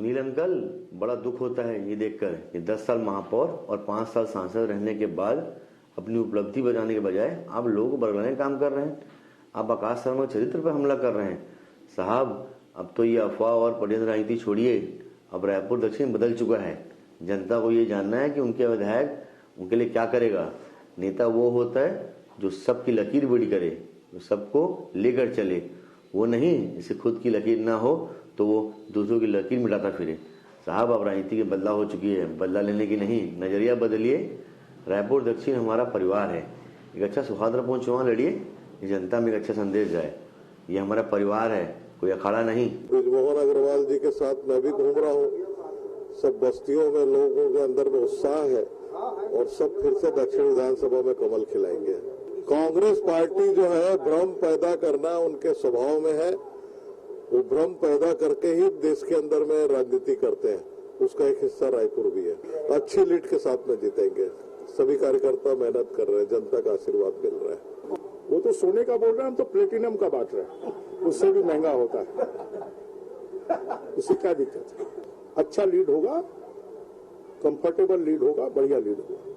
Sunil uncle, बड़ा दुख होता है ये देखकर कि 10 साल महापौर और 5 साल सांसद रहने के बाद अपनी उपलब्धि बजाने के बजाय आप लोगों को बरगलाने का काम कर रहे हैं। आप आकाश शर्मा के चरित्र पर हमला कर रहे हैं। साहब, अब तो ये अफवाह और पटेल राजनीति छोड़िए, अब रायपुर दक्षिण बदल चुका है। जनता को ये जानना है कि उनके विधायक उनके लिए क्या करेगा। नेता वो होता है जो सबकी लकीर बड़ी करे, जो सबको लेकर चले, वो नहीं जिसे खुद की लकीर ना हो तो वो दूसरों की लकीर मिटाता फिरे। साहब, अब राजनीति की बदलाव हो चुकी है, बदला लेने की नहीं, नजरिया बदलिए। रायपुर दक्षिण हमारा परिवार है। एक अच्छा सौहार्दपूर्ण चुनाव लड़िए, जनता में एक अच्छा संदेश जाए। ये हमारा परिवार है, कोई अखाड़ा नहीं। ब्रिजमोहन अग्रवाल जी के साथ मैं भी घूम रहा हूँ। सब बस्तियों में लोगों के अंदर में उत्साह है और सब फिर से दक्षिण विधानसभा में कमल खिलाएंगे। कांग्रेस पार्टी जो है, भ्रम पैदा करना उनके स्वभाव में है। वो भ्रम पैदा करके ही देश के अंदर में राजनीति करते हैं। उसका एक हिस्सा रायपुर भी है। अच्छी लीड के साथ में जीतेंगे। सभी कार्यकर्ता मेहनत कर रहे हैं, जनता का आशीर्वाद मिल रहा है। वो तो सोने का बोल रहे हैं, हम तो प्लेटिनम का बांट रहे हैं, उससे भी महंगा होता है। उससे क्या दिक्कत है? अच्छा लीड होगा, कंफर्टेबल लीड होगा, बढ़िया लीड होगा।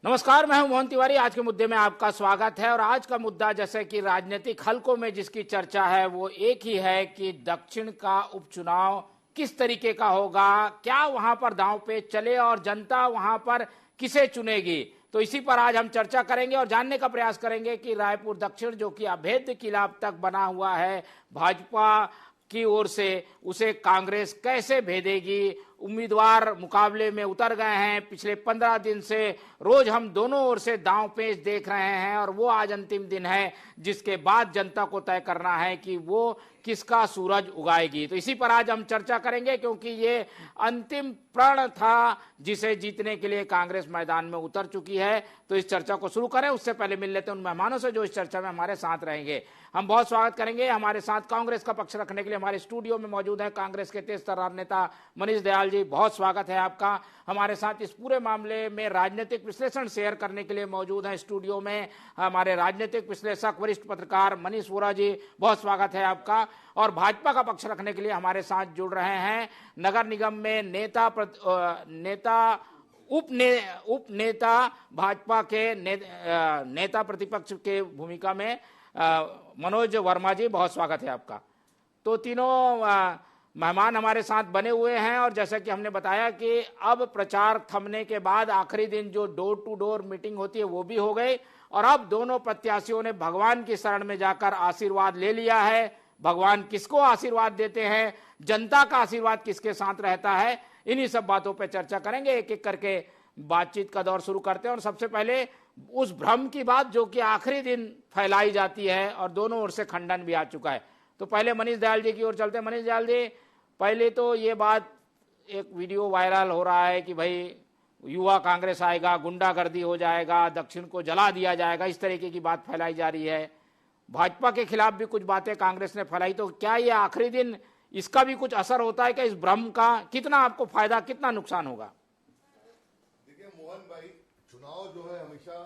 नमस्कार, मैं हूं मोहन तिवारी। आज के मुद्दे में आपका स्वागत है। और आज का मुद्दा, जैसे कि राजनीतिक हलकों में जिसकी चर्चा है, वो एक ही है कि दक्षिण का उपचुनाव किस तरीके का होगा, क्या वहां पर दांव पे चले और जनता वहां पर किसे चुनेगी। तो इसी पर आज हम चर्चा करेंगे और जानने का प्रयास करेंगे कि रायपुर दक्षिण, जो कि अभेद्य किला अब तक बना हुआ है भाजपा की ओर से, उसे कांग्रेस कैसे भेदेगी। उम्मीदवार मुकाबले में उतर गए हैं। पिछले 15 दिन से रोज हम दोनों ओर से दांव पेच देख रहे हैं और वो आज अंतिम दिन है जिसके बाद जनता को तय करना है कि वो किसका सूरज उगाएगी। तो इसी पर आज हम चर्चा करेंगे, क्योंकि ये अंतिम प्रण था जिसे जीतने के लिए कांग्रेस मैदान में उतर चुकी है। तो इस चर्चा को शुरू करें, उससे पहले मिल लेते हैं उन मेहमानों से जो इस चर्चा में हमारे साथ रहेंगे। हम बहुत स्वागत करेंगे। हमारे साथ कांग्रेस का पक्ष रखने के लिए हमारे स्टूडियो में मौजूद है कांग्रेस के तेज तर्रार नेता मनीष दयाल जी, बहुत स्वागत है आपका। हमारे साथ इस पूरे मामले में राजनीतिक विश्लेषण शेयर करने के लिए मौजूद हैं स्टूडियो में हमारे राजनीतिक विश्लेषक वरिष्ठ पत्रकार मनीष वोरा जी, बहुत स्वागत है आपका। और भाजपा का पक्ष रखने के लिए हमारे साथ जुड़ रहे हैं नगर निगम में उप नेता भाजपा के नेता प्रतिपक्ष के भूमिका में मनोज वर्मा जी, बहुत स्वागत है आपका। तो तीनों मेहमान हमारे साथ बने हुए हैं और जैसा कि हमने बताया कि अब प्रचार थमने के बाद आखिरी दिन जो डोर टू डोर मीटिंग होती है वो भी हो गई और अब दोनों प्रत्याशियों ने भगवान की शरण में जाकर आशीर्वाद ले लिया है। भगवान किसको आशीर्वाद देते हैं, जनता का आशीर्वाद किसके साथ रहता है, इन्हीं सब बातों पर चर्चा करेंगे। एक एक करके बातचीत का दौर शुरू करते हैं और सबसे पहले उस भ्रम की बात जो कि आखिरी दिन फैलाई जाती है और दोनों ओर से खंडन भी आ चुका है। तो पहले मनीष दयाल जी की ओर चलते हैं। मनीष दयाल जी, पहले तो ये बात, एक वीडियो वायरल हो रहा है कि भाई युवा कांग्रेस आएगा, गुंडागर्दी हो जाएगा, दक्षिण को जला दिया जाएगा, इस तरीके की बात फैलाई जा रही है। भाजपा के खिलाफ भी कुछ बातें कांग्रेस ने फैलाई। तो क्या ये आखिरी दिन इसका भी कुछ असर होता है क्या? इस भ्रम का कितना आपको फायदा, कितना नुकसान होगा? देखिए मोहन भाई, चुनाव जो है हमेशा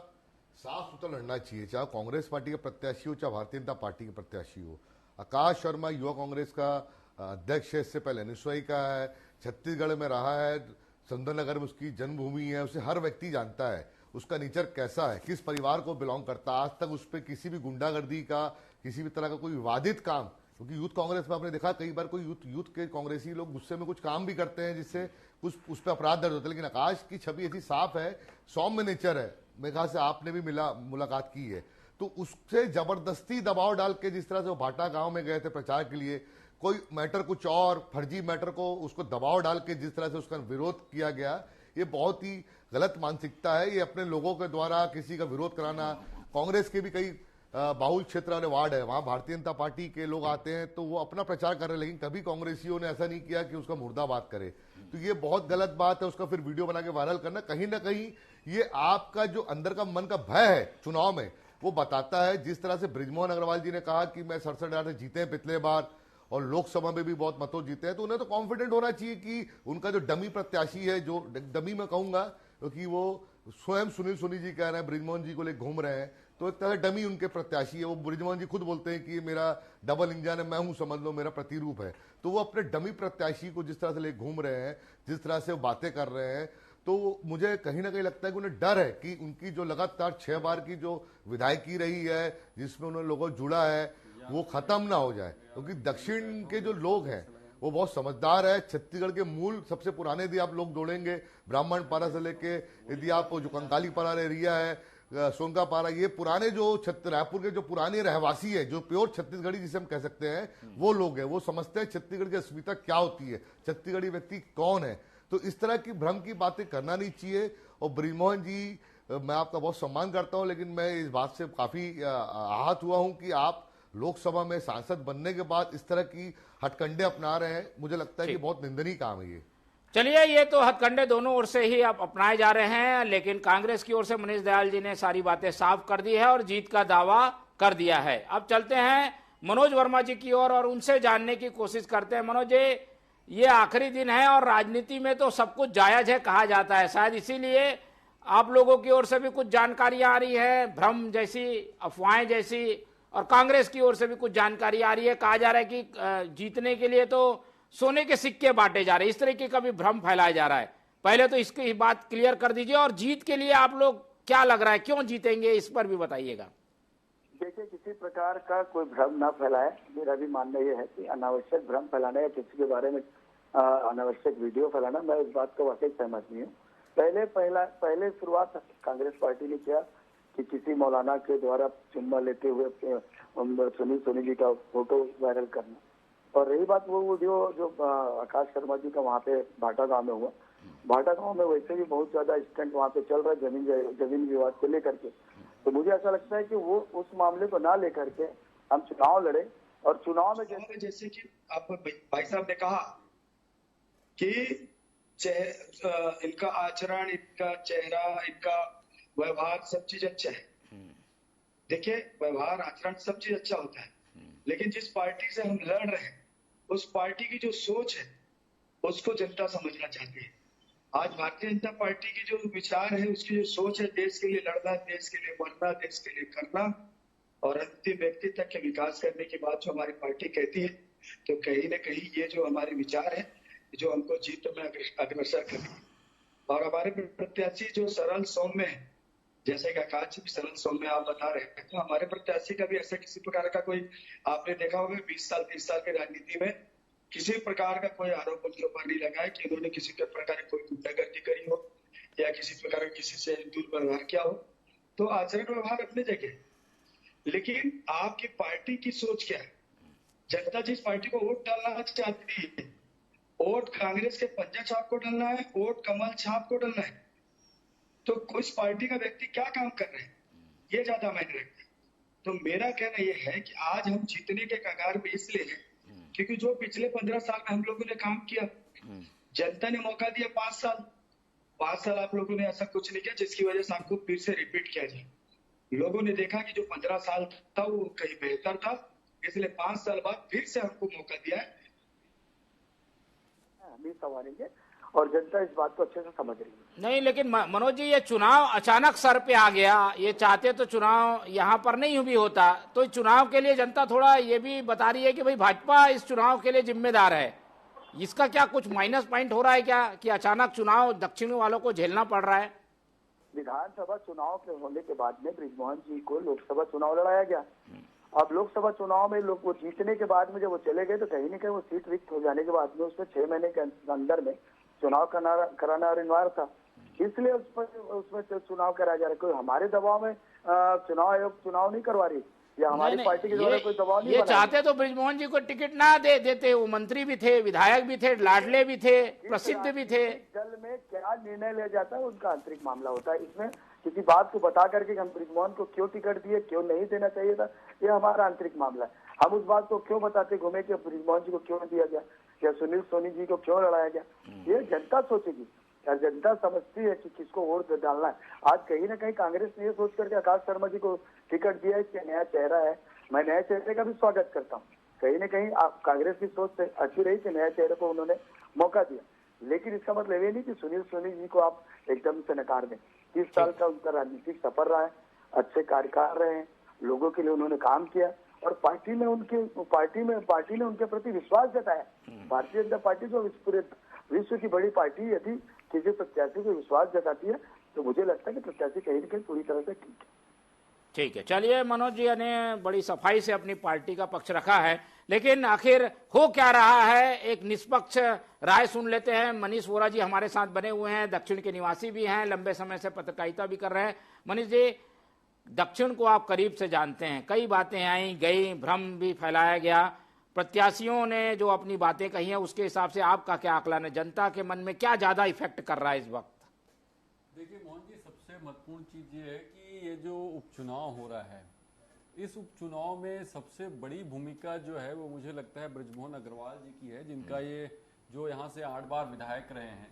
साफ सुथरा लड़ना चाहिए, चाहे कांग्रेस पार्टी के प्रत्याशी हो चाहे भारतीय जनता पार्टी के प्रत्याशी हो। आकाश शर्मा युवा कांग्रेस का अध्यक्ष है, इससे पहले निश्चय का है, छत्तीसगढ़ में रहा है, सुंदरनगर में उसकी जन्मभूमि है, उसे हर व्यक्ति जानता है उसका नेचर कैसा है, किस परिवार को बिलोंग करता है। आज तक उस पर किसी भी गुंडागर्दी का, किसी भी तरह का कोई विवादित काम, क्योंकि यूथ कांग्रेस में आपने देखा कई बार कोई यूथ के कांग्रेसी लोग गुस्से में कुछ काम भी करते हैं जिससे कुछ उस पर अपराध दर्ज होता है, लेकिन आकाश की छवि ऐसी साफ है, सौम्य नेचर है। मेरे ख्याल से आपने भी मुलाकात की है, तो उससे जबरदस्ती दबाव डाल के जिस तरह से वो भाटा गांव में गए थे प्रचार के लिए, कोई मैटर कुछ और फर्जी मैटर को उसको दबाव डाल के जिस तरह से उसका विरोध किया गया, ये बहुत ही गलत मानसिकता है। ये अपने लोगों के द्वारा किसी का विरोध कराना। कांग्रेस के भी कई बाहुल क्षेत्र वाले वार्ड है, वहां भारतीय जनता पार्टी के लोग आते हैं तो वो अपना प्रचार कर रहे हैं, लेकिन कभी कांग्रेसियों ने ऐसा नहीं किया कि उसका मुर्दाबाद करे। तो ये बहुत गलत बात है, उसका फिर वीडियो बना के वायरल करना। कहीं ना कहीं ये आपका जो अंदर का मन का भय है चुनाव में, वो बताता है। जिस तरह से ब्रिजमोहन अग्रवाल जी ने कहा कि मैं 67,000 से जीते हैं पिछले बार, और लोकसभा में भी बहुत मतों जीते हैं, तो उन्हें तो कॉन्फिडेंट होना चाहिए कि उनका जो डमी प्रत्याशी है, जो डमी मैं कहूंगा क्योंकि वो स्वयं सुनील सोनी जी कह रहे हैं बृजमोहन जी को लेकर घूम रहे हैं, तो एक तरह डमी उनके प्रत्याशी है। वो बृजमोहन जी खुद बोलते हैं कि मेरा डबल इंजन है, मैं हूं समझ लो, मेरा प्रतिरूप है। तो वो अपने डमी प्रत्याशी को जिस तरह से लेकर घूम रहे हैं, जिस तरह से वो बातें कर रहे हैं, तो मुझे कहीं ना कहीं लगता है कि उन्हें डर है कि उनकी जो लगातार 6 बार की जो विधायकी रही है, जिसमें उन्होंने लोगों जुड़ा है, वो खत्म ना हो जाए। क्योंकि दक्षिण के जो लोग हैं वो बहुत समझदार है। छत्तीसगढ़ के मूल सबसे पुराने यदि आप लोग जोड़ेंगे, ब्राह्मण पारा से लेके यदि आप जो कंकाली पारा एरिया है, सोनका पारा, ये पुराने जो रायपुर के जो पुराने रहवासी है, जो प्योर छत्तीसगढ़ी जिसे हम कह सकते हैं, वो लोग हैं। वो समझते हैं छत्तीसगढ़ की अस्मिता क्या होती है, छत्तीसगढ़ी व्यक्ति कौन है। तो इस तरह की भ्रम की बातें करना नहीं चाहिए। और बृजमोहन जी, मैं आपका बहुत सम्मान करता हूं, लेकिन मैं इस बात से काफी आहत हुआ हूं कि आप लोकसभा में सांसद बनने के बाद इस तरह की हथकंडे अपना रहे हैं। मुझे लगता है कि बहुत निंदनीय काम है ये। चलिए, ये तो हथकंडे दोनों ओर से ही अब अपनाए जा रहे हैं, लेकिन कांग्रेस की ओर से मनीष दयाल जी ने सारी बातें साफ कर दी है और जीत का दावा कर दिया है। अब चलते हैं मनोज वर्मा जी की ओर और उनसे जानने की कोशिश करते हैं। मनोज जी, ये आखिरी दिन है और राजनीति में तो सब कुछ जायज है कहा जाता है, शायद इसीलिए आप लोगों की ओर से भी कुछ जानकारियां आ रही है, भ्रम जैसी, अफवाहें जैसी, और कांग्रेस की ओर से भी कुछ जानकारी आ रही है। कहा जा रहा है कि जीतने के लिए तो सोने के सिक्के बांटे जा रहे हैं, इस तरीके का भी भ्रम फैलाया जा रहा है। पहले तो इसकी बात क्लियर कर दीजिए, और जीत के लिए आप लोग क्या लग रहा है, क्यों जीतेंगे, इस पर भी बताइएगा। देखिए, किसी प्रकार का कोई भ्रम ना फैलाए। मेरा भी मानना यह है कि अनावश्यक भ्रम फैलाना या किसी के बारे में अनावश्यक वीडियो फैलाना, मैं इस बात को वाकई सहमत नहीं हूँ। पहले शुरुआत कांग्रेस पार्टी ने किया कि किसी मौलाना के द्वारा चुम्मा लेते हुए सुनील सोनी जी का फोटो वायरल करना। और रही बात वो वीडियो जो आकाश शर्मा जी का वहाँ पे भाटा गांव में हुआ, भाटा गांव में वैसे भी बहुत ज्यादा स्टंट वहाँ पे चल रहा है जमीन विवाद को लेकर के। तो मुझे ऐसा लगता है कि वो उस मामले को ना लेकर के हम चुनाव लड़े, और चुनाव में जैसे कि आप भाई साहब ने कहा कि इनका आचरण, इनका चेहरा, इनका व्यवहार, सब चीज अच्छा है। देखिए, व्यवहार, आचरण सब चीज अच्छा होता है, लेकिन जिस पार्टी से हम लड़ रहे हैं उस पार्टी की जो सोच है उसको जनता समझना चाहती है। आज भारतीय जनता पार्टी की जो विचार है, उसकी जो सोच है, देश के लिए लड़ना, देश के लिए मरना, देश के लिए करना और अंतिम व्यक्ति तक के विकास करने की बात जो हमारी पार्टी कहती है, तो कहीं न कहीं ये जो हमारे विचार है, जो हमको जीत में अग्रसर करें। और हमारे प्रत्याशी जो सरल सौम्य है, जैसे कि आकाश जी सरल सौम्य आप बता रहे हैं, तो हमारे प्रत्याशी का भी ऐसा किसी प्रकार का कोई, आपने देखा होगा 20 साल 30 साल की राजनीति में किसी प्रकार का कोई आरोप उनके ऊपर नहीं लगा है कि उन्होंने किसी प्रकार की कोई गुंडागर्दी करी हो या किसी प्रकार का किसी से दुर्व्यवहार किया हो। तो आचरण व्यवहार अपनी जगह, लेकिन आपकी पार्टी की सोच क्या है? जनता जिस पार्टी को वोट डालना चाहती है, वोट कांग्रेस के पंजा छाप को डालना है, वोट कमल छाप को डालना है, तो उस पार्टी का व्यक्ति क्या काम कर रहे हैं, ये ज्यादा मायने रखता है। तो मेरा कहना यह है कि आज हम जीतने के कगार में इसलिए हैं क्योंकि जो पिछले 15 साल में हम लोगों ने काम किया, जनता ने मौका दिया 5 साल आप लोगों ने ऐसा कुछ नहीं किया जिसकी वजह से आपको फिर से रिपीट किया जाए। लोगों ने देखा कि जो 15 साल था वो कहीं बेहतर था, इसलिए 5 साल बाद फिर से हमको मौका दिया है। हम ही संवारेंगे और जनता इस बात को अच्छे से समझ रही है। नहीं, लेकिन मनोज जी, ये चुनाव अचानक सर पे आ गया, ये चाहते तो चुनाव यहाँ पर नहीं भी होता। तो चुनाव के लिए जनता थोड़ा ये भी बता रही है कि भाई भाजपा इस चुनाव के लिए जिम्मेदार है। इसका क्या कुछ माइनस पॉइंट हो रहा है क्या कि अचानक चुनाव दक्षिणी वालों को झेलना पड़ रहा है? विधानसभा चुनाव के होने के बाद में बृजमोहन जी को लोकसभा चुनाव लड़ाया गया। अब लोकसभा चुनाव में लोग वो जीतने के बाद में जब वो चले गए तो कहीं न कहीं वो सीट रिक्त हो जाने के बाद में उसमें 6 महीने के अंदर में चुनाव कराना अनिवार्य था, इसलिए उसमें चुनाव कराया जा रहा है। कोई हमारे दबाव में चुनाव आयोग चुनाव नहीं करवा रही या हमारी पार्टी के द्वारा कोई दबाव नहीं। ये चाहते तो बृजमोहन जी को टिकट ना देते, वो मंत्री भी थे, विधायक भी थे, लाडले भी थे, प्रसिद्ध भी थे। दल में क्या निर्णय लिया जाता है उनका आंतरिक मामला होता है। इसमें किसी बात को बता करके हम बृजमोहन को क्यों टिकट दिए, क्यों नहीं देना चाहिए था, ये हमारा आंतरिक मामला है। हम उस बात को क्यों बताते घूमे कि बृजमोहन जी को क्यों दिया गया या सुनील सोनी जी को क्यों लड़ाया गया, ये जनता सोचेगी। या जनता समझती है कि किसको वोट डालना है। आज कहीं ना कहीं कांग्रेस ने ये सोच करके आकाश शर्मा जी को टिकट दिया है कि नया चेहरा है, मैं नए चेहरे का भी स्वागत करता हूँ। कहीं न कहीं कांग्रेस की सोच अच्छी रही कि नए चेहरे को उन्होंने मौका दिया, लेकिन इसका मतलब ये नहीं कि सुनील सोनी जी को आप एकदम से नकार दें। 30 साल का उनका राजनीतिक सफर रहा है, अच्छे कार्यकाल रहे हैं, लोगों के लिए उन्होंने काम किया और पार्टी ने उनके प्रति विश्वास जताया। भारतीय जनता पार्टी जो पूरे विश्व की बड़ी पार्टी यदि किसी प्रत्याशी को विश्वास जताती है तो मुझे लगता है कि प्रत्याशी कहीं न कहीं पूरी तरह से ठीक है। चलिए, मनोज जी ने बड़ी सफाई से अपनी पार्टी का पक्ष रखा है, लेकिन आखिर हो क्या रहा है, एक निष्पक्ष राय सुन लेते हैं। मनीष वोरा जी हमारे साथ बने हुए हैं, दक्षिण के निवासी भी हैं, लंबे समय से पत्रकारिता भी कर रहे हैं। मनीष जी, दक्षिण को आप करीब से जानते हैं, कई बातें आई गई, भ्रम भी फैलाया गया, प्रत्याशियों ने जो अपनी बातें कही हैं उसके हिसाब से आपका क्या आकलन है, जनता के मन में क्या ज्यादा इफेक्ट कर रहा है इस वक्त? देखिए मोहन जी, सबसे महत्वपूर्ण चीज ये है कि ये जो उपचुनाव हो रहा है, इस उपचुनाव में सबसे बड़ी भूमिका जो है वो मुझे लगता है बृजमोहन अग्रवाल जी की है, जिनका ये जो यहाँ से 8 बार विधायक रहे हैं।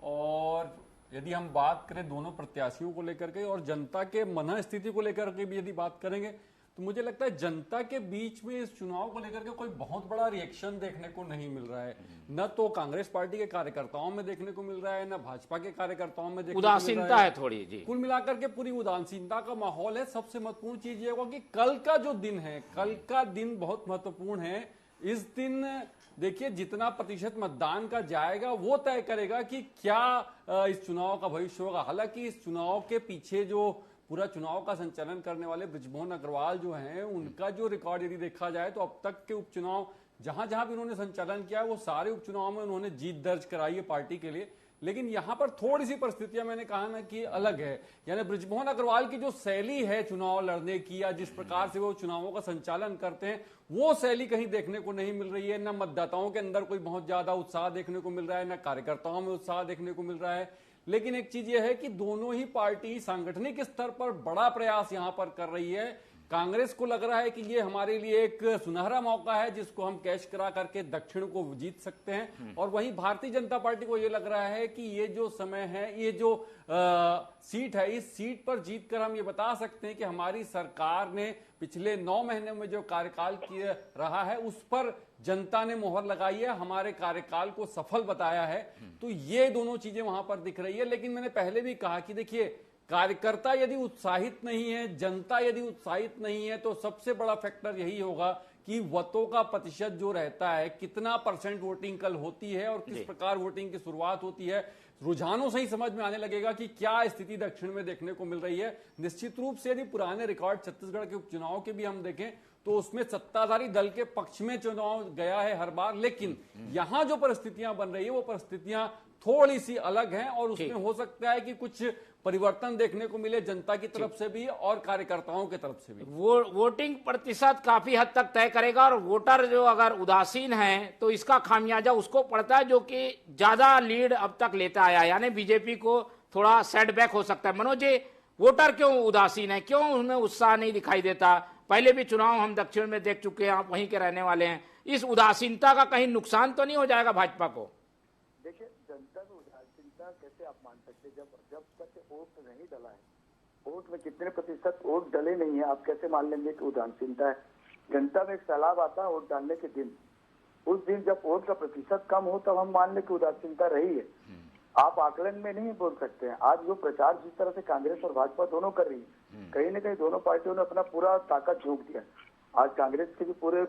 और यदि हम बात करें दोनों प्रत्याशियों को लेकर के और जनता के मन स्थिति को लेकर के भी यदि बात करेंगे तो मुझे लगता है जनता के बीच में इस चुनाव को लेकर के कोई बहुत बड़ा रिएक्शन देखने को नहीं मिल रहा है। न तो कांग्रेस पार्टी के कार्यकर्ताओं में देखने को मिल रहा है, न भाजपा के कार्यकर्ताओं में देखने को मिल रहा है। उदासीनता है थोड़ी जी, कुल मिलाकर के पूरी उदासीनता का माहौल है। सबसे महत्वपूर्ण चीज ये होगा कि कल का जो दिन है, कल का दिन बहुत महत्वपूर्ण है। इस दिन देखिए जितना प्रतिशत मतदान का जाएगा वो तय करेगा कि क्या इस चुनाव का भविष्य होगा। हालांकि इस चुनाव के पीछे जो पूरा चुनाव का संचालन करने वाले बृजमोहन अग्रवाल जो हैं, उनका जो रिकॉर्ड यदि देखा जाए तो अब तक के उपचुनाव जहां जहां भी उन्होंने संचालन किया वो सारे उपचुनाव में उन्होंने जीत दर्ज कराई है पार्टी के लिए। लेकिन यहां पर थोड़ी सी परिस्थितियां मैंने कहा ना कि अलग है, यानी बृजमोहन अग्रवाल की जो शैली है चुनाव लड़ने की या जिस प्रकार से वो चुनावों का संचालन करते हैं वो शैली कहीं देखने को नहीं मिल रही है। न मतदाताओं के अंदर कोई बहुत ज्यादा उत्साह देखने को मिल रहा है, न कार्यकर्ताओं में उत्साह देखने को मिल रहा है। लेकिन एक चीज यह है कि दोनों ही पार्टी सांगठनिक स्तर पर बड़ा प्रयास यहां पर कर रही है। कांग्रेस को लग रहा है कि ये हमारे लिए एक सुनहरा मौका है जिसको हम कैश करा करके दक्षिण को जीत सकते हैं, और वहीं भारतीय जनता पार्टी को ये लग रहा है कि ये जो समय है, ये जो सीट है, इस सीट पर जीतकर हम ये बता सकते हैं कि हमारी सरकार ने पिछले 9 महीने में जो कार्यकाल किया रहा है उस पर जनता ने मोहर लगाई है, हमारे कार्यकाल को सफल बताया है। तो ये दोनों चीजें वहां पर दिख रही है। लेकिन मैंने पहले भी कहा कि देखिए कार्यकर्ता यदि उत्साहित नहीं है, जनता यदि उत्साहित नहीं है, तो सबसे बड़ा फैक्टर यही होगा कि वोटों का प्रतिशत जो रहता है, कितना परसेंट वोटिंग कल होती है और किस प्रकार वोटिंग की शुरुआत होती है। रुझानों से ही समझ में आने लगेगा कि क्या स्थिति दक्षिण में देखने को मिल रही है। निश्चित रूप से यदि पुराने रिकॉर्ड छत्तीसगढ़ के उपचुनाव के भी हम देखें तो उसमें सत्ताधारी दल के पक्ष में चुनाव गया है हर बार, लेकिन यहां जो परिस्थितियां बन रही है वो परिस्थितियां थोड़ी सी अलग हैं और उसमें हो सकता है कि कुछ परिवर्तन देखने को मिले जनता की तरफ से भी और कार्यकर्ताओं की तरफ से भी। वोटिंग प्रतिशत काफी हद तक तय करेगा, और वोटर जो अगर उदासीन है तो इसका खामियाजा उसको पड़ता है जो कि ज्यादा लीड अब तक लेता आया, यानी बीजेपी को थोड़ा सेटबैक हो सकता है। मनोज जी, वोटर क्यों उदासीन है, क्यों उनमें उत्साह नहीं दिखाई देता? पहले भी चुनाव हम दक्षिण में देख चुके हैं, आप वहीं के रहने वाले हैं। इस उदासीनता का कहीं नुकसान तो नहीं हो जाएगा भाजपा को? देखिए, जनता में उदासीनता कैसे आप मान सकते हैं जब तक वोट नहीं डला है, वोट में कितने प्रतिशत वोट डले नहीं है, आप कैसे मान लेंगे कि उदासीनता है? जनता में एक सैलाब आता है वोट डालने के दिन, उस दिन जब वोट का प्रतिशत कम हो तब हम मान लें कि उदासीनता रही है। आप आकलन में नहीं बोल सकते हैं। आज जो प्रचार जिस तरह से कांग्रेस और भाजपा दोनों कर रही है, कहीं न कहीं दोनों पार्टियों ने अपना पूरा ताकत झोंक दिया। आज कांग्रेस के भी पूरे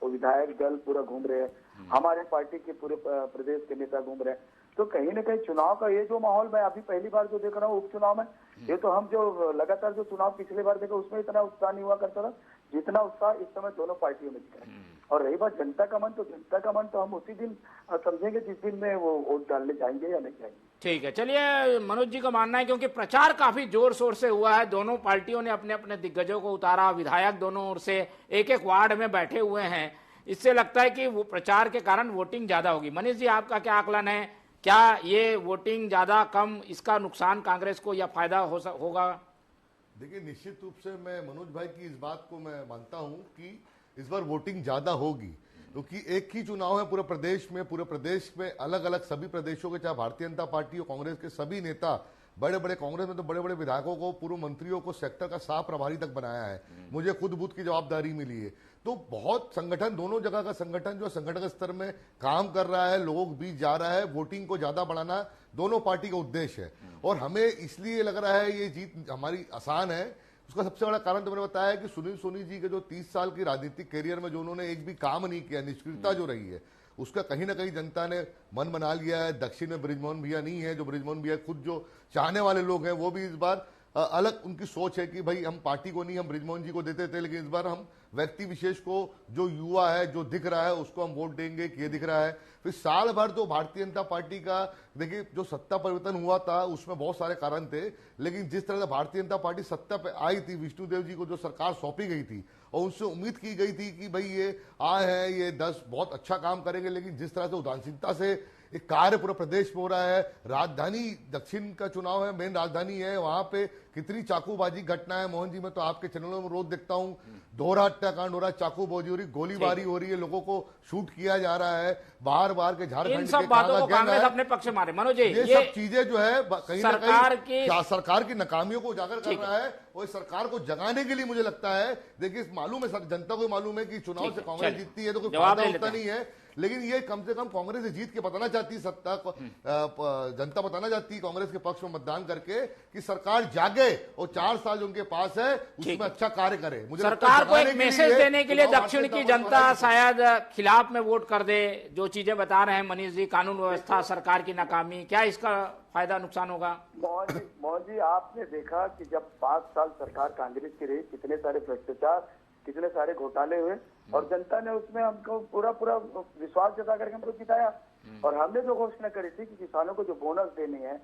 विधायक दल पूरा घूम रहे हैं, हमारे पार्टी के पूरे प्रदेश के नेता घूम रहे हैं। तो कहीं न कहीं चुनाव का ये जो माहौल मैं अभी पहली बार जो देख रहा हूँ उपचुनाव में, ये तो हम जो लगातार जो चुनाव पिछले बार देखे उसमें इतना उत्साह नहीं हुआ करता था जितना उत्साह इस समय दोनों पार्टियों में दिख रहा है। और रही बात जनता का मन, तो जनता का मन तो हम उसी दिन समझेंगे जिस दिन में वो वोट डालने जाएंगे या नहीं जाएंगे। ठीक है, चलिए, मनोज जी का मानना है क्योंकि प्रचार काफी जोर शोर से हुआ है, दोनों पार्टियों ने अपने अपने दिग्गजों को उतारा, विधायक दोनों ओर से एक एक वार्ड में बैठे हुए हैं, इससे लगता है कि वो प्रचार के कारण वोटिंग ज्यादा होगी। मनीष जी, आपका क्या आकलन है, क्या ये वोटिंग ज्यादा कम, इसका नुकसान कांग्रेस को या फायदा होगा? देखिए, निश्चित रूप से मैं मनोज भाई की इस बात को मैं मानता हूं कि इस बार वोटिंग ज्यादा होगी, क्योंकि एक ही चुनाव है पूरे प्रदेश में अलग अलग सभी प्रदेशों के, चाहे भारतीय जनता पार्टी और कांग्रेस के सभी नेता बड़े बड़े कांग्रेस में तो बड़े बड़े विधायकों को, पूर्व मंत्रियों को सेक्टर का सह प्रभारी तक बनाया है। मुझे खुद बूथ की जवाबदारी मिली है। तो बहुत संगठन, दोनों जगह का संगठन जो संगठन स्तर में काम कर रहा है, लोगों के बीच जा रहा है, वोटिंग को ज्यादा बढ़ाना दोनों पार्टी का उद्देश्य है। और हमें इसलिए लग रहा है ये जीत हमारी आसान है। उसका सबसे बड़ा कारण तो मैंने बताया कि सुनील सोनी जी के जो 30 साल की राजनीतिक कैरियर में जो उन्होंने एक भी काम नहीं किया, निष्क्रियता जो रही है, उसका कहीं ना कहीं जनता ने मन बना लिया है। दक्षिण में बृजमोहन भैया नहीं है, जो बृजमोहन भैया खुद जो चाहने वाले लोग हैं वो भी इस बार अलग उनकी सोच है कि भाई हम पार्टी को नहीं, हम बृजमोहन जी को देते थे, लेकिन इस बार हम व्यक्ति विशेष को, जो युवा है, जो दिख रहा है, उसको हम वोट देंगे। ये दिख रहा है। फिर साल भर तो भारतीय जनता पार्टी का, देखिए जो सत्ता परिवर्तन हुआ था उसमें बहुत सारे कारण थे, लेकिन जिस तरह से भारतीय जनता पार्टी सत्ता पे आई थी, विष्णुदेव जी को जो सरकार सौंपी गई थी और उनसे उम्मीद की गई थी कि भाई ये आए हैं, ये 10 बहुत अच्छा काम करेंगे, लेकिन जिस तरह से उदासीनता से एक कार्य पूरे प्रदेश में हो रहा है। राजधानी दक्षिण का चुनाव है, मेन राजधानी है, वहां पे कितनी चाकूबाजी घटना है। मोहन जी, मैं तो आपके चैनलों में रोज देखता हूं, दोहरा हत्याकांड हो रहा है, चाकूबाजी हो रही, गोलीबारी हो रही है, लोगों को शूट किया जा रहा है, बाहर बाहर के झारखंड इन सब बातों को कांग्रेस अपने पक्ष में मारे। मनोज जी, ये सब चीजें जो है कहीं ना कहीं सरकार की नाकामियों को उजागर कर रहा है, और सरकार को जगाने के लिए मुझे लगता है, देखिए मालूम है, जनता को मालूम है कि चुनाव से कांग्रेस जीतती है तो कोई फायदा होता नहीं है, लेकिन ये कम से कम कांग्रेस जीत के बताना चाहती है, सत्ता जनता बताना चाहती है कांग्रेस के पक्ष में मतदान करके कि सरकार जागे और 4 साल जो उनके पास है उसमें अच्छा कार्य करे। मुझे सरकार को एक मैसेज देने के लिए दक्षिण की जनता शायद खिलाफ में वोट कर दे। जो चीजें बता रहे हैं मनीष जी, कानून व्यवस्था, सरकार की नाकामी, क्या इसका फायदा नुकसान होगा? मोहन जी, आपने देखा कि जब 5 साल सरकार कांग्रेस की रही, कितने सारे भ्रष्टाचार, कितने सारे घोटाले हुए, और जनता ने उसमें हमको पूरा विश्वास जता करके हमको जिताया। और हमने जो घोषणा करी थी कि किसानों को जो बोनस देनी है,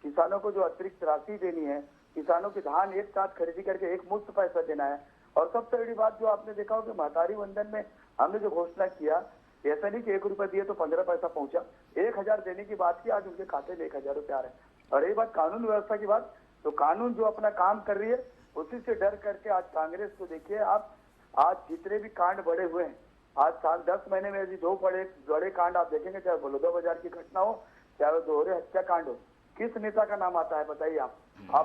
किसानों को जो अतिरिक्त राशि देनी है, किसानों के धान एक साथ खरीदी करके एक मुफ्त पैसा देना है। और सबसे बड़ी बात जो आपने देखा हो कि महतारी वंदन में हमने जो घोषणा किया, ऐसा नहीं कि 1 रुपया दिए तो 15 पैसा पहुंचा, 1000 देने की बात की, आज उनके खाते में 1000 रुपया आ रहे हैं। और यही बात कानून व्यवस्था की बात, तो कानून जो अपना काम कर रही है उसी से डर करके आज कांग्रेस को देखिए आप, आज जितने भी कांड बढ़े हुए हैं, आज साल 10 महीने में यदि 2 बड़े कांड आप देखेंगे, चाहे बलौदा बाजार की घटना हो, चाहे दोहरे हत्याकांड हो, किस नेता का नाम आता है बताइए आप?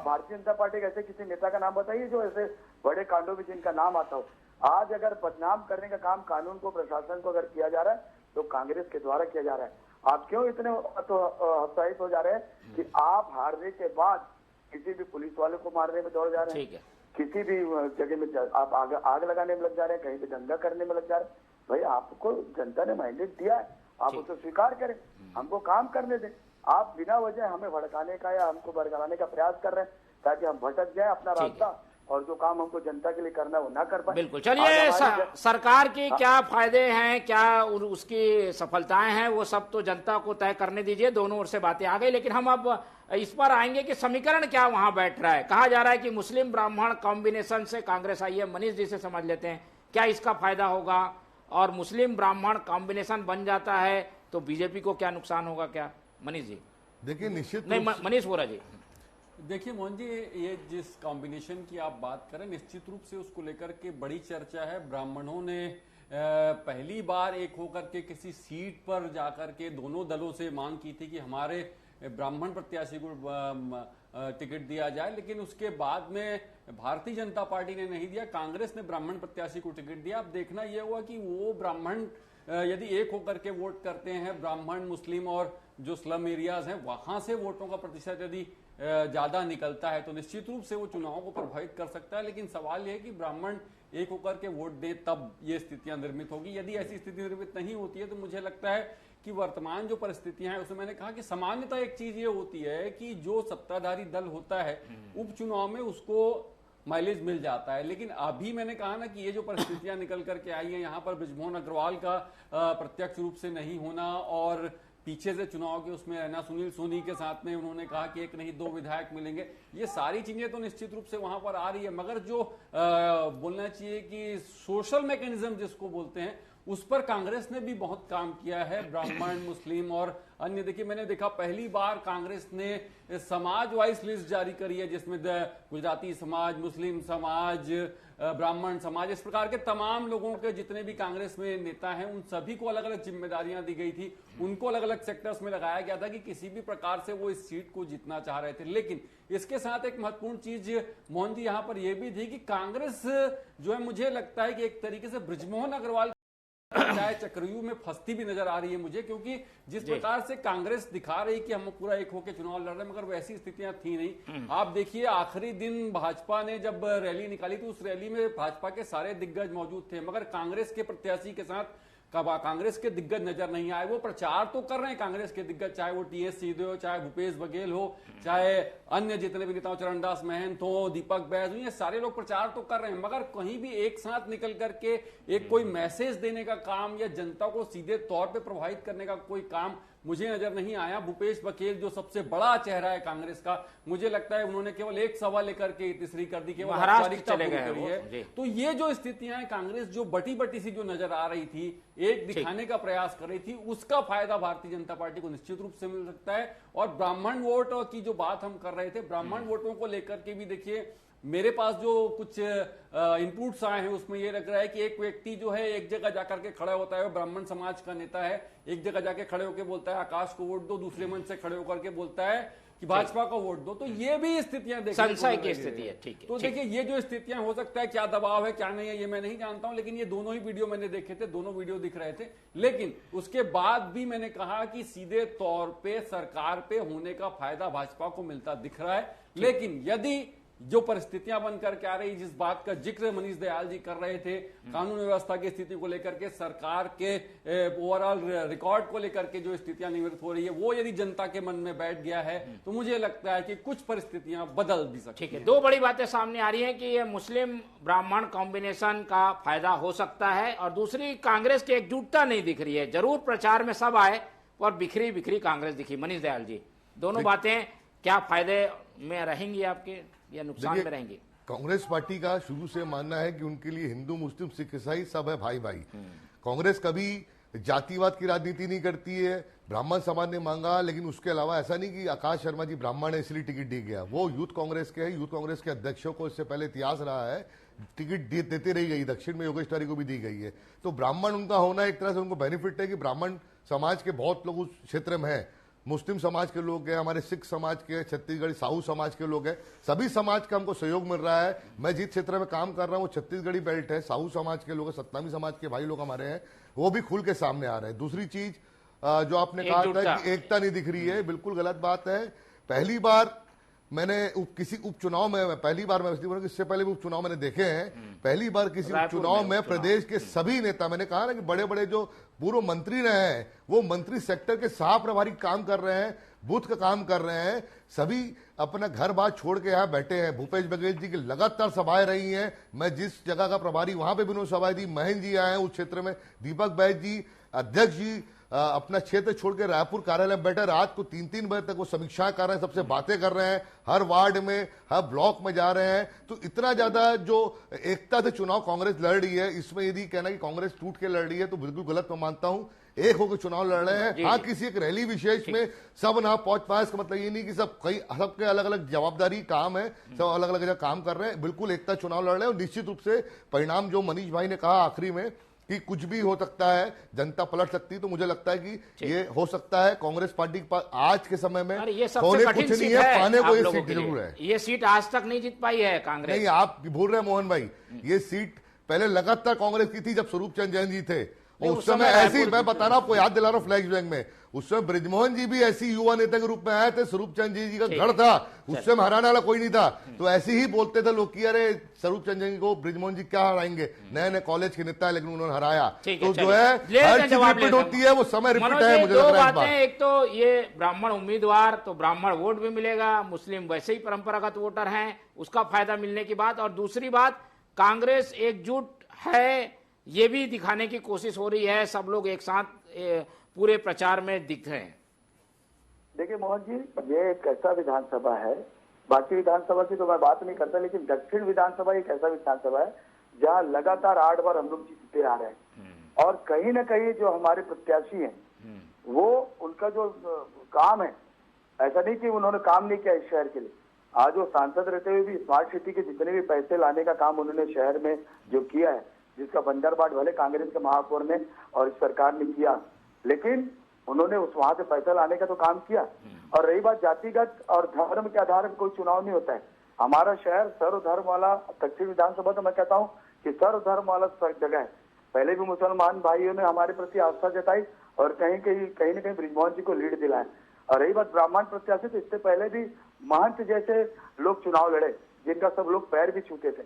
भारतीय जनता पार्टी के ऐसे किसी नेता का नाम बताइए जो ऐसे बड़े कांडों में जिनका नाम आता हो। आज अगर बदनाम करने का काम कानून को, प्रशासन को अगर किया जा रहा है तो कांग्रेस के द्वारा किया जा रहा है। आप क्यों इतने उत्साहित हो जा रहे हैं कि आप हारने के बाद किसी भी पुलिस वाले को मारने में दौड़ जा रहे हैं, किसी भी जगह में आप आग लगाने में लग जा रहे हैं, कहीं पे दंगा करने में लग जा रहे हैं? भाई आपको जनता ने मैंडेट दिया है, आप उसे स्वीकार करें, हमको काम करने दें। आप बिना वजह हमें भड़काने का या हमको भड़काने का प्रयास कर रहे हैं ताकि हम भटक जाए अपना रास्ता, और जो काम हमको जनता के लिए करना है वो ना कर पाए। बिल्कुल। चलिए, सरकार की क्या फायदे हैं, क्या उसकी सफलताएं हैं, वो सब तो जनता को तय करने दीजिए। दोनों ओर से बातें आ गई, लेकिन हम अब इस पर आएंगे कि समीकरण क्या वहां बैठ रहा है। कहा जा रहा है कि मुस्लिम ब्राह्मण कॉम्बिनेशन से कांग्रेस आई है। मनीष जी से समझ लेते हैं क्या इसका फायदा होगा, और मुस्लिम ब्राह्मण कॉम्बिनेशन बन जाता है तो बीजेपी को क्या नुकसान होगा? क्या मनीष जी? देखिए, निश्चित नहीं, मनीष बोरा जी। देखिए मोहन जी, ये जिस कॉम्बिनेशन की आप बात करें, निश्चित रूप से उसको लेकर के बड़ी चर्चा है। ब्राह्मणों ने पहली बार एक होकर के किसी सीट पर जाकर के दोनों दलों से मांग की थी कि हमारे ब्राह्मण प्रत्याशी को टिकट दिया जाए, लेकिन उसके बाद में भारतीय जनता पार्टी ने नहीं दिया, कांग्रेस ने ब्राह्मण प्रत्याशी को टिकट दिया। अब देखना यह हुआ कि वो ब्राह्मण यदि एक होकर के वोट करते हैं, ब्राह्मण, मुस्लिम और जो स्लम एरियाज हैं, वहां से वोटों का प्रतिशत यदि ज्यादा निकलता है तो निश्चित रूप से वो चुनाव को प्रभावित कर सकता है। लेकिन सवाल यह है कि ब्राह्मण एक होकर के वोट दे तब ये स्थितियां निर्मित होगी। यदि ऐसी स्थिति निर्मित नहीं होती है तो मुझे लगता है कि वर्तमान जो परिस्थितियां हैं उसमें मैंने कहा कि सामान्यतः एक चीज ये होती है कि जो सत्ताधारी दल होता है उपचुनाव में उसको माइलेज मिल जाता है। लेकिन अभी मैंने कहा ना कि ये जो परिस्थितियां निकल करके आई है, यहाँ पर बृजमोहन अग्रवाल का प्रत्यक्ष रूप से नहीं होना और पीछे से चुनाव के उसमें रहना, सुनील सोनी के साथ में उन्होंने कहा कि 1 नहीं 2 विधायक मिलेंगे, ये सारी चीजें तो निश्चित रूप से वहां पर आ रही है। मगर जो बोलना चाहिए कि सोशल मैकेनिज्म जिसको बोलते हैं उस पर कांग्रेस ने भी बहुत काम किया है, ब्राह्मण, मुस्लिम और अन्य। देखिए, मैंने देखा पहली बार कांग्रेस ने समाज वाइज लिस्ट जारी करी है, जिसमें गुजराती समाज, मुस्लिम समाज, ब्राह्मण समाज, इस प्रकार के तमाम लोगों के जितने भी कांग्रेस में नेता हैं उन सभी को अलग अलग जिम्मेदारियां दी गई थी, उनको अलग अलग सेक्टर्स में लगाया गया था कि किसी भी प्रकार से वो इस सीट को जीतना चाह रहे थे। लेकिन इसके साथ एक महत्वपूर्ण चीज मोहन जी यहां पर यह भी थी कि कांग्रेस जो है, मुझे लगता है कि एक तरीके से बृजमोहन अग्रवाल चाहे चक्रव्यूह में फंसती भी नजर आ रही है मुझे, क्योंकि जिस प्रकार से कांग्रेस दिखा रही कि हम पूरा एक होकर चुनाव लड़ रहे हैं, मगर वैसी स्थितियां थी नहीं। आप देखिए, आखिरी दिन भाजपा ने जब रैली निकाली तो उस रैली में भाजपा के सारे दिग्गज मौजूद थे, मगर कांग्रेस के प्रत्याशी के साथ कांग्रेस के दिग्गज नजर नहीं आए। वो प्रचार तो कर रहे हैं कांग्रेस के दिग्गज, चाहे वो टीएस सिंहदेव हो, चाहे भूपेश बघेल हो, चाहे अन्य जितने भी नेता हो, चरणदास महंत हो, दीपक बैज हो, ये सारे लोग प्रचार तो कर रहे हैं, मगर कहीं भी एक साथ निकल करके एक कोई मैसेज देने का काम या जनता को सीधे तौर पे प्रभावित करने का कोई काम मुझे नजर नहीं आया। भूपेश बघेल जो सबसे बड़ा चेहरा है कांग्रेस का, मुझे लगता है उन्होंने केवल एक सभा लेकर के तीसरी कर दी, केवल औपचारिकता पूरी करी है। तो ये जो स्थितियां हैं, कांग्रेस जो बटी बटी सी जो नजर आ रही थी, एक दिखाने का प्रयास कर रही थी, उसका फायदा भारतीय जनता पार्टी को निश्चित रूप से मिल सकता है। और ब्राह्मण वोट की जो बात हम कर रहे थे, ब्राह्मण वोटों को लेकर के भी देखिए, मेरे पास जो कुछ इनपुट्स आए हैं उसमें यह लग रहा है कि एक व्यक्ति जो है एक जगह जाकर के खड़ा होता है, ब्राह्मण समाज का नेता है, एक जगह जाके खड़े होकर बोलता है आकाश को वोट दो, दूसरे मंच से खड़े होकर के बोलता है कि भाजपा को वोट दो। तो ये भी स्थितियां संशय की स्थिति है। ठीक है, तो देखिए, ये जो स्थितियां हो सकता है, क्या दबाव है क्या नहीं है ये मैं नहीं जानता हूं, लेकिन ये दोनों ही वीडियो मैंने देखे थे, दोनों वीडियो दिख रहे थे। लेकिन उसके बाद भी मैंने कहा कि सीधे तौर पे सरकार पे होने का फायदा भाजपा को मिलता दिख रहा है। लेकिन यदि जो परिस्थितियां बन करके आ रही, जिस बात का जिक्र मनीष दयाल जी कर रहे थे, कानून व्यवस्था की स्थिति को लेकर के, सरकार के ओवरऑल रिकॉर्ड को लेकर के जो स्थितियां निवृत्त हो रही है, वो यदि जनता के मन में बैठ गया है तो मुझे लगता है कि कुछ परिस्थितियां बदल भी सकती हैं। ठीक है, दो बड़ी बातें सामने आ रही हैं कि ये मुस्लिम ब्राह्मण कॉम्बिनेशन का फायदा हो सकता है, और दूसरी कांग्रेस की एकजुटता नहीं दिख रही है। जरूर प्रचार में सब आए और बिखरी बिखरी कांग्रेस दिखी। मनीष दयाल जी, दोनों बातें क्या फायदे में रहेंगी आपके या नुकसान में रहेंगी? कांग्रेस पार्टी का शुरू से मानना है कि उनके लिए हिंदू, मुस्लिम, सिख, ईसाई सब है भाई भाई। कांग्रेस कभी जातिवाद की राजनीति नहीं करती है। ब्राह्मण समाज ने मांगा, लेकिन उसके अलावा ऐसा नहीं कि आकाश शर्मा जी ब्राह्मण है इसलिए टिकट दी गया। वो यूथ कांग्रेस के है, यूथ कांग्रेस के अध्यक्षों को इससे पहले इतिहास रहा है, टिकट देते रही गई। दक्षिण में योगेश तिवारी को भी दी गई है। तो ब्राह्मण उनका होना एक तरह से उनको बेनिफिट है कि ब्राह्मण समाज के बहुत लोग उस क्षेत्र में है। मुस्लिम समाज के लोग हैं, हमारे सिख समाज के, छत्तीसगढ़ी साहू समाज के लोग हैं, सभी समाज का हमको सहयोग मिल रहा है। मैं जिस क्षेत्र में काम कर रहा हूँ वो छत्तीसगढ़ी बेल्ट है, साहू समाज के लोग, सतनामी समाज के भाई लोग हमारे हैं, वो भी खुल के सामने आ रहे हैं। दूसरी चीज जो आपने कहा था कि एकता नहीं दिख रही है, बिल्कुल गलत बात है। पहली बार मैंने किसी उपचुनाव में, पहली बार मैं इसलिए बोल रहा हूं, इससे पहले भी उपचुनाव मैंने देखे हैं, पहली बार किसी उपचुनाव में प्रदेश के सभी नेता, मैंने कहा ना कि बड़े बड़े जो पूर्व मंत्री रहे हैं वो मंत्री सेक्टर के सह प्रभारी काम कर रहे हैं, बूथ का काम कर रहे हैं, सभी अपना घर बार छोड़ के यहाँ बैठे हैं। भूपेश बघेल जी की लगातार सभाएं रही हैं, मैं जिस जगह का प्रभारी वहां पे भी उन्होंने सभाएं दी। महंत जी आए हैं उस क्षेत्र में, दीपक बैज जी, अध्यक्ष जी अपना क्षेत्र छोड़ के रायपुर कार्यालय बैठे, रात को 3-3 बजे तक वो समीक्षा कर रहे हैं, सबसे बातें कर रहे हैं, हर वार्ड में, हर ब्लॉक में जा रहे हैं। तो इतना ज्यादा जो एकता से चुनाव कांग्रेस लड़ रही है, इसमें यदि कहना कि कांग्रेस टूट के लड़ रही है तो बिल्कुल गलत मैं मानता हूं। एक होकर चुनाव लड़ रहे हैं। हाँ, किसी एक रैली विशेष में सब ना पहुंच पाए, इसका मतलब ये नहीं कि सबके अलग अलग जवाबदारी काम है, सब अलग अलग जगह काम कर रहे हैं। बिल्कुल एकता चुनाव लड़ रहे हैं और निश्चित रूप से परिणाम जो मनीष भाई ने कहा आखिरी में कि कुछ भी हो सकता है, जनता पलट सकती है, तो मुझे लगता है कि ये हो सकता है। कांग्रेस पार्टी के पास आज के समय में होने कुछ नहीं है, पाने को ये सीट जरूर है। ये सीट आज तक नहीं जीत पाई है कांग्रेस। नहीं, आप भूल रहे हैं मोहन भाई, ये सीट पहले लगातार कांग्रेस की थी जब स्वरूप चंद जैन जी थे। उस समय ऐसी, मैं बता रहा हूं, आपको याद दिला रहा हूं फ्लैश बैंक में, उस समय बृजमोहन जी भी ऐसी युवा नेता के रूप में आए थे, स्वरूप चंद जी का गढ़ था, उस समय हराने वाला कोई नहीं था। तो ऐसे ही बोलते थे लोग कि अरे स्वरूप चंद जी को बृजमोहन जी क्या हराएंगे, नए नए कॉलेज के नेता है, लेकिन उन्होंने हराया। तो जो है हर चीज रिपीट होती है, वो समय रिपीट है। मुझे दो बातें, एक तो ये ब्राह्मण उम्मीदवार, तो ब्राह्मण वोट भी मिलेगा, मुस्लिम वैसे ही परंपरागत वोटर हैं, उसका फायदा मिलने की बात, और दूसरी बात कांग्रेस एकजुट है ये भी दिखाने की कोशिश हो रही है, सब लोग एक साथ पूरे प्रचार में दिख रहे हैं। देखिए मोहन जी, ये एक ऐसा विधानसभा है, बाकी विधानसभा की तो मैं बात नहीं करता, लेकिन दक्षिण विधानसभा एक ऐसा विधानसभा है जहां लगातार 8 बार हम लोग जीतते आ रहे हैं। और कहीं ना कहीं जो हमारे प्रत्याशी हैं वो उनका जो काम है, ऐसा नहीं कि उन्होंने काम नहीं किया इस शहर के लिए। आज वो सांसद रहते हुए भी स्मार्ट सिटी के जितने भी पैसे लाने का काम उन्होंने शहर में जो किया है, जिसका बंदरबाट भले कांग्रेस के महापौर ने और इस सरकार ने किया, लेकिन उन्होंने उस वहां से पैसा लाने का तो काम किया। और रही बात जातिगत और धर्म के आधार पर कोई चुनाव नहीं होता है। हमारा शहर सर्वधर्म वाला, दक्षिण विधानसभा तो मैं कहता हूँ कि सर्वधर्म वाला जगह है। पहले भी मुसलमान भाइयों ने हमारे प्रति आस्था जताई और कहीं न कहीं बृजमोहन जी को लीड दिलाया। और रही बात ब्राह्मण प्रत्याशी, तो इससे पहले भी महंत जैसे लोग चुनाव लड़े जिनका सब लोग पैर भी छूते थे,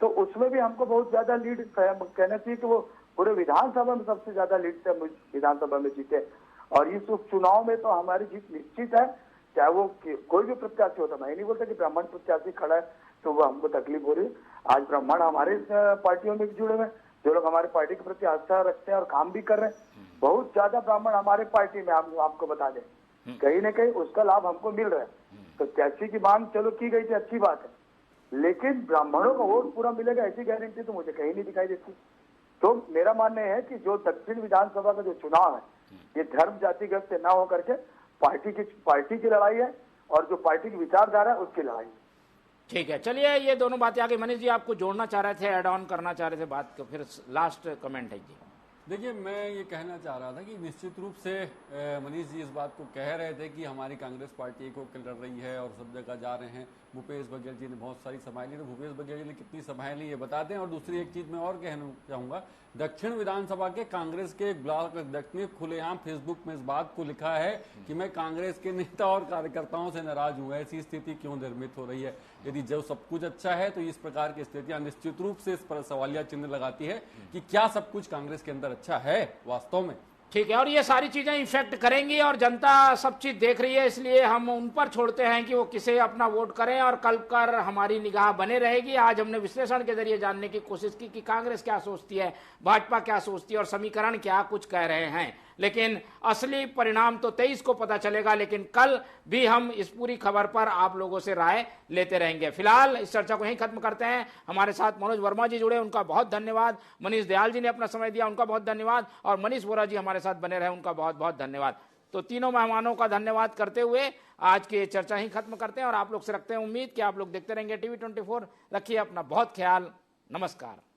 तो उसमें भी हमको बहुत ज्यादा लीड कहना चाहिए कि वो पूरे विधानसभा में सबसे ज्यादा लीड से विधानसभा में जीते। और इस उपचुनाव में तो हमारी जीत निश्चित है, चाहे वो कोई भी प्रत्याशी होता। मैं नहीं बोलता कि ब्राह्मण प्रत्याशी खड़ा है तो वो हमको तकलीफ हो रही है। आज ब्राह्मण हमारे पार्टियों में भी जुड़े हुए हैं, जो लोग हमारे पार्टी के प्रति आस्था रखते हैं और काम भी कर रहे हैं। बहुत ज्यादा ब्राह्मण हमारे पार्टी में, आपको बता दें, कहीं न कहीं उसका लाभ हमको मिल रहा है। तो प्रत्याशी की मांग चलो की गई थी, अच्छी बात है, लेकिन ब्राह्मणों का वोट पूरा मिलेगा ऐसी गारंटी तो मुझे कहीं नहीं दिखाई देती। तो मेरा मानना है कि जो दक्षिण विधानसभा का जो चुनाव है, ये धर्म जातिगत से ना होकर के पार्टी की लड़ाई है और जो पार्टी की विचारधारा है उसकी लड़ाई है। ठीक है, चलिए ये दोनों बातें आगे। मनीष जी आपको जोड़ना चाह रहे थे, ऐड ऑन करना चाह रहे थे बात को, फिर लास्ट कमेंट है जी। देखिए, मैं ये कहना चाह रहा था कि निश्चित रूप से मनीष जी इस बात को कह रहे थे कि हमारी कांग्रेस पार्टी एक होकर लड़ रही है और सब जगह जा रहे हैं। भूपेश बघेल जी ने बहुत सारी सभाएं ली, तो भूपेश बघेल जी ने कितनी सभाएं ली ये बता दें। और दूसरी एक चीज मैं और कहना चाहूंगा, दक्षिण विधानसभा के कांग्रेस के एक ब्लॉक अध्यक्ष ने खुलेआम फेसबुक में इस बात को लिखा है कि मैं कांग्रेस के नेता और कार्यकर्ताओं से नाराज हूं। ऐसी स्थिति क्यों निर्मित हो रही है? यदि जो सब कुछ अच्छा है तो इस प्रकार की स्थितियां निश्चित रूप से इस पर सवालिया चिन्ह लगाती है कि क्या सब कुछ कांग्रेस के अंदर अच्छा है वास्तव में। ठीक है, और ये सारी चीजें इफेक्ट करेंगी और जनता सब चीज देख रही है, इसलिए हम उन पर छोड़ते हैं कि वो किसे अपना वोट करें और कल कर हमारी निगाह बने रहेगी। आज हमने विश्लेषण के जरिए जानने की कोशिश की कि कांग्रेस क्या सोचती है, भाजपा क्या सोचती है और समीकरण क्या कुछ कह रहे हैं, लेकिन असली परिणाम तो 23 को पता चलेगा। लेकिन कल भी हम इस पूरी खबर पर आप लोगों से राय लेते रहेंगे। फिलहाल इस चर्चा को यहीं खत्म करते हैं। हमारे साथ मनोज वर्मा जी जुड़े, उनका बहुत धन्यवाद। मनीष दयाल जी ने अपना समय दिया, उनका बहुत धन्यवाद। और मनीष वोरा जी हमारे साथ बने रहे, उनका बहुत बहुत धन्यवाद। तो तीनों मेहमानों का धन्यवाद करते हुए आज की चर्चा ही खत्म करते हैं और आप लोग से रखते हैं उम्मीद कि आप लोग देखते रहेंगे TV24। रखिए अपना बहुत ख्याल। नमस्कार।